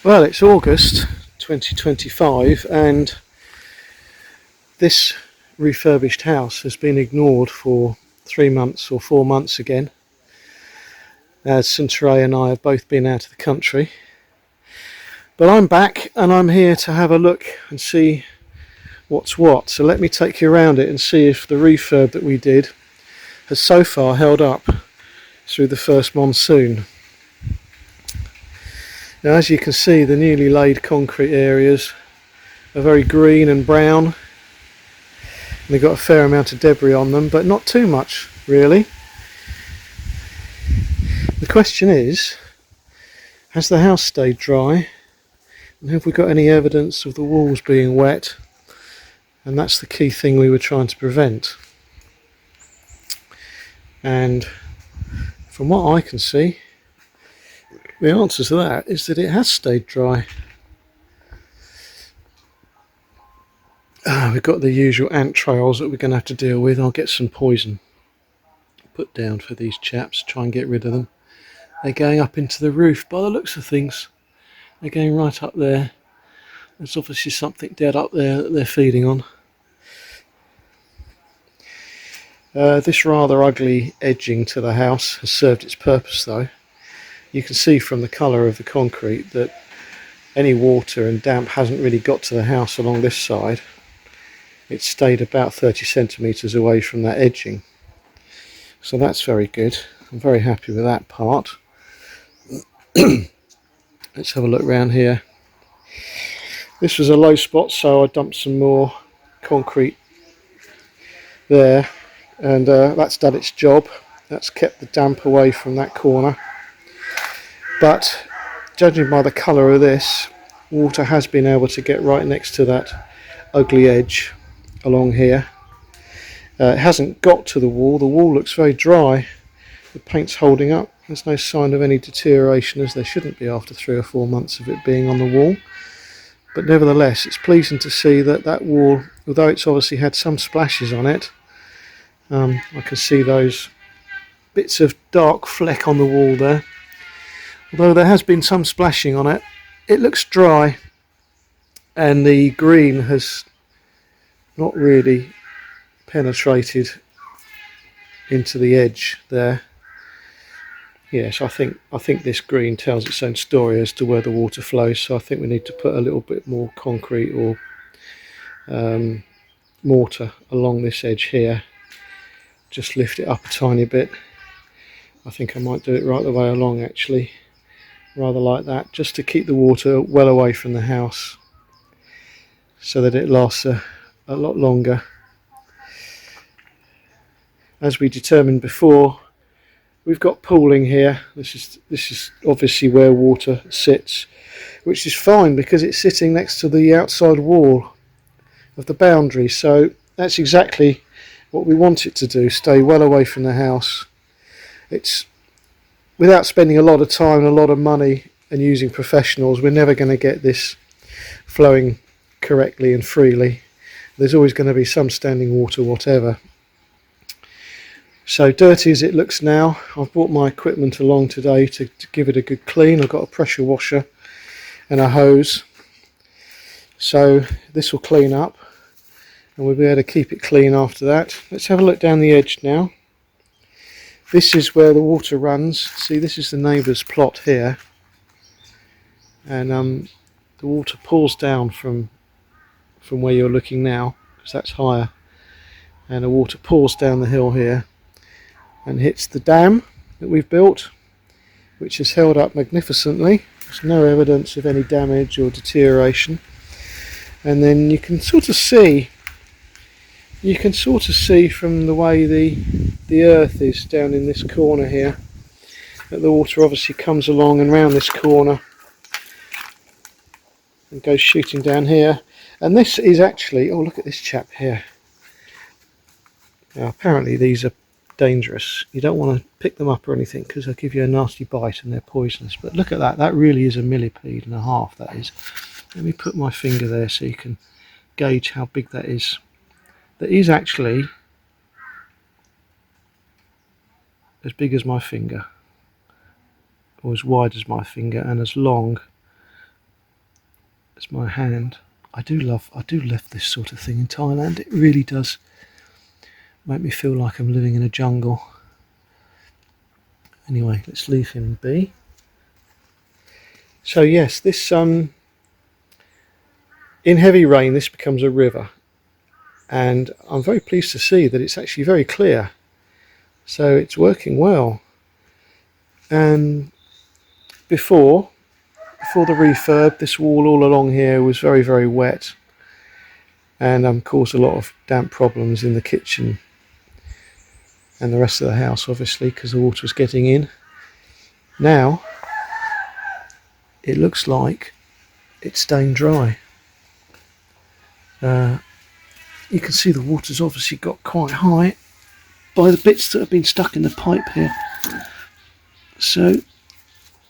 Well, it's August 2025 and this refurbished house has been ignored for 3 months or 4 months again, since Ray and I have both been out of the country. But I'm back and I'm here to have a look and see what's what. So let me take you around it and see if the refurb that we did has so far held up through the first monsoon. Now, as you can see, the newly laid concrete areas are very green and brown. They've got a fair amount of debris on them, but not too much really. The question is, has the house stayed dry? And have we got any evidence of the walls being wet? And that's the key thing we were trying to prevent. And from what I can see, the answer to that is that it has stayed dry. We've got the usual ant trails that we're going to have to deal with. I'll get some poison put down for these chaps, try and get rid of them. They're going up into the roof by the looks of things. They're going right up there. There's obviously something dead up there that they're feeding on. This rather ugly edging to the house has served its purpose though. You can see from the colour of the concrete that any water and damp hasn't really got to the house along this side. It's stayed about 30 centimetres away from that edging. So that's very good. I'm very happy with that part. Let's have a look around here. This was a low spot, so I dumped some more concrete there, and that's done its job. That's kept the damp away from that corner. But judging by the colour of this, water has been able to get right next to that ugly edge along here. It hasn't got to the wall. The wall looks very dry. The paint's holding up. There's no sign of any deterioration, as there shouldn't be after 3 or 4 months of it being on the wall. But nevertheless, it's pleasing to see that that wall, although it's obviously had some splashes on it, I can see those bits of dark fleck on the wall there. Although there has been some splashing on it, it looks dry, and the green has not really penetrated into the edge there. Yes, I think this green tells its own story as to where the water flows, so I think we need to put a little bit more concrete or mortar along this edge here. Just lift it up a tiny bit. I think I might do it right the way along actually, rather like that, just to keep the water well away from the house so that it lasts a lot longer. As we determined before, we've got pooling here. This is obviously where water sits, which is fine because it's sitting next to the outside wall of the boundary, so that's exactly what we want it to do, stay well away from the house. It's without spending a lot of time and a lot of money and using professionals, we're never going to get this flowing correctly and freely. There's always going to be some standing water, whatever. So dirty as it looks now, I've brought my equipment along today to give it a good clean. I've got a pressure washer and a hose, so this will clean up and we'll be able to keep it clean after that. Let's have a look down the edge now. This is where the water runs. See, this is the neighbour's plot here, and the water pours down from where you're looking now, because that's higher, and the water pours down the hill here and hits the dam that we've built, which is held up magnificently. There's no evidence of any damage or deterioration. And then you can sort of see from the way the earth is down in this corner here that the water obviously comes along and round this corner and goes shooting down here. And this is actually, oh look at this chap here. Now apparently these are dangerous. You don't want to pick them up or anything because they'll give you a nasty bite and they're poisonous. But look at that, that really is a millipede and a half, that is. Let me put my finger there so you can gauge how big that is. That is actually as big as my finger, or as wide as my finger, and as long as my hand. I do love this sort of thing in Thailand. It really does make me feel like I'm living in a jungle. Anyway, let's leave him be. So yes, this in heavy rain this becomes a river, and I'm very pleased to see that it's actually very clear. So it's working well. And before the refurb, this wall all along here was very, very wet, and caused a lot of damp problems in the kitchen and the rest of the house, obviously, because the water was getting in. Now it looks like it's staying dry. You can see the water's obviously got quite high by the bits that have been stuck in the pipe here. So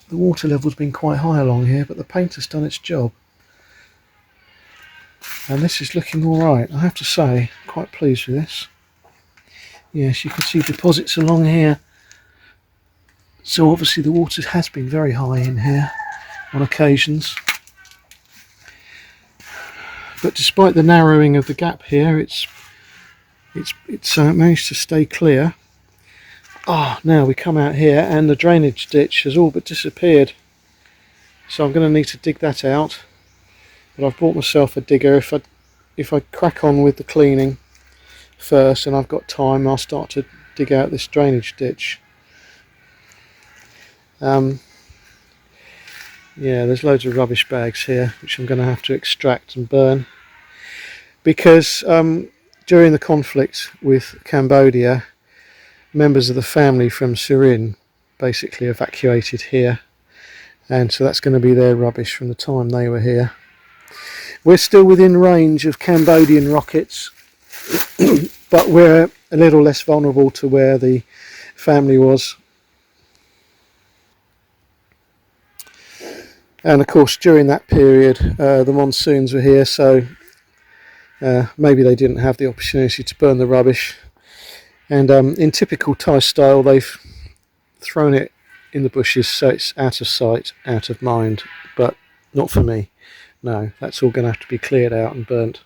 the water level's been quite high along here, but the paint has done its job. And this is looking alright, I have to say. Quite pleased with this. Yes, you can see deposits along here. So obviously the water has been very high in here on occasions. But despite the narrowing of the gap here, it's managed to stay clear. Now we come out here and the drainage ditch has all but disappeared. So I'm going to need to dig that out. But I've bought myself a digger. If I crack on with the cleaning first and I've got time, I'll start to dig out this drainage ditch. Yeah, there's loads of rubbish bags here which I'm going to have to extract and burn, because during the conflict with Cambodia, members of the family from Surin basically evacuated here, and so that's going to be their rubbish from the time they were here. We're still within range of Cambodian rockets, but we're a little less vulnerable to where the family was. And of course during that period the monsoons were here, so maybe they didn't have the opportunity to burn the rubbish, and in typical Thai style they've thrown it in the bushes so it's out of sight, out of mind. But not for me. No, that's all going to have to be cleared out and burnt.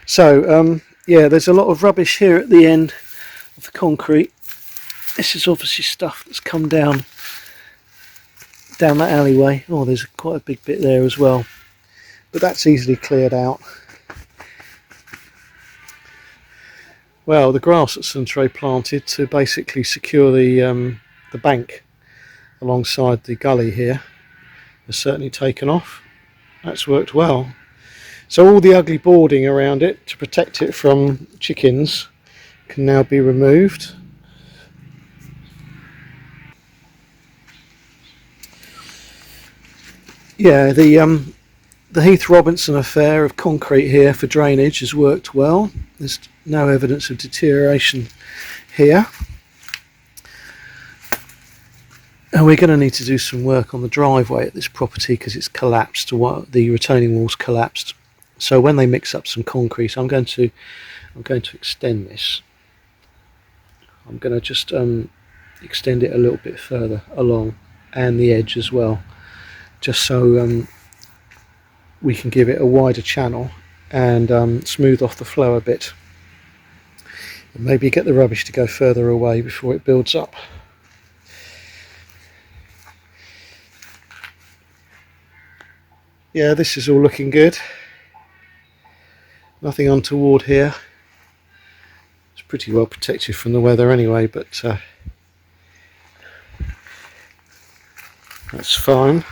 So yeah, there's a lot of rubbish here at the end of the concrete. This is obviously stuff that's come down that alleyway. Oh, there's quite a big bit there as well, but that's easily cleared out. Well, the grass that Suntre planted to basically secure the bank alongside the gully here has certainly taken off. That's worked well. So all the ugly boarding around it to protect it from chickens can now be removed. Yeah, the Heath Robinson affair of concrete here for drainage has worked well. There's no evidence of deterioration here. And we're going to need to do some work on the driveway at this property because it's collapsed. The retaining wall's collapsed. So when they mix up some concrete, I'm going to extend this. I'm going to just extend it a little bit further along, and the edge as well, just so we can give it a wider channel and smooth off the flow a bit, and maybe get the rubbish to go further away before it builds up. Yeah, this is all looking good. Nothing untoward here. It's pretty well protected from the weather anyway, but that's fine.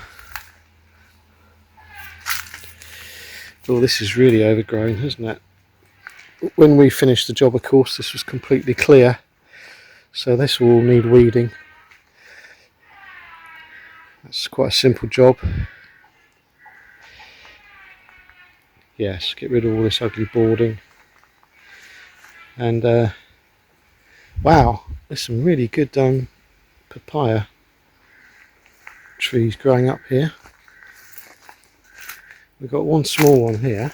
Oh, this is really overgrown, isn't it? When we finished the job, of course, this was completely clear, so this will all need weeding. That's quite a simple job. Yes, get rid of all this ugly boarding. And wow, there's some really good papaya trees growing up here. We've got one small one here,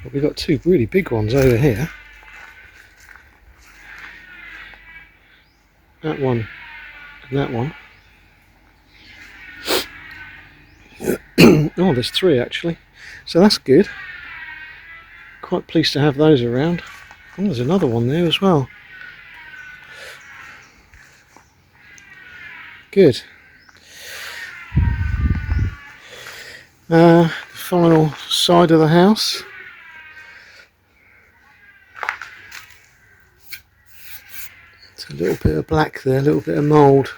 but we've got two really big ones over here. That one and that one. Oh, there's 3 actually, so that's good. Quite pleased to have those around. Oh, there's another one there as well. Good. The final side of the house. It's a little bit of black there, a little bit of mould.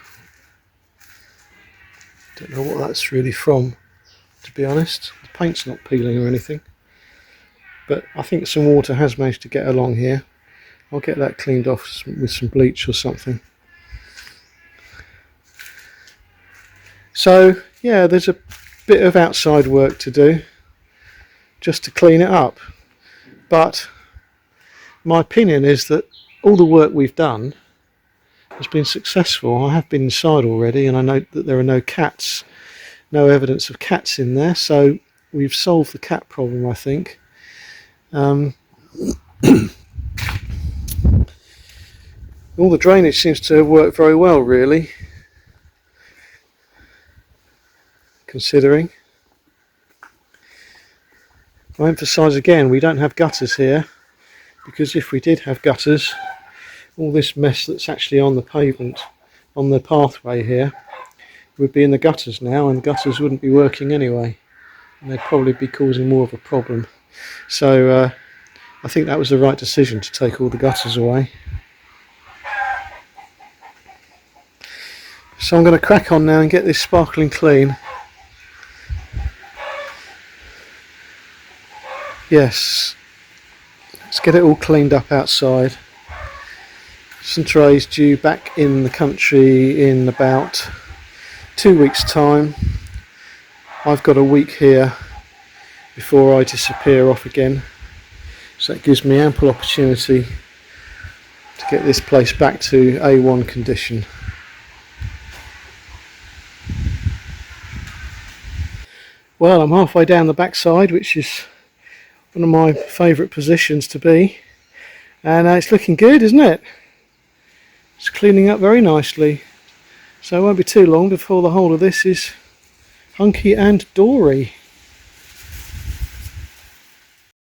Don't know what that's really from, to be honest. The paint's not peeling or anything, but I think some water has managed to get along here. I'll get that cleaned off with some bleach or something. So yeah, there's a bit of outside work to do just to clean it up, but my opinion is that all the work we've done has been successful. I have been inside already, and I know that there are no cats, no evidence of cats in there, so we've solved the cat problem, I think. All the drainage seems to have worked very well, really, considering. I emphasise again, we don't have gutters here, because if we did have gutters, all this mess that's actually on the pavement, on the pathway here, would be in the gutters now, and gutters wouldn't be working anyway, and they'd probably be causing more of a problem. So I think that was the right decision to take all the gutters away. So I'm going to crack on now and get this sparkling clean. Yes, let's get it all cleaned up outside. St Ray's due back in the country in about 2 weeks' time. I've got a week here before I disappear off again, so that gives me ample opportunity to get this place back to A1 condition. Well, I'm halfway down the backside, which is one of my favourite positions to be, and it's looking good, isn't it? It's cleaning up very nicely, so it won't be too long before the whole of this is hunky and dory.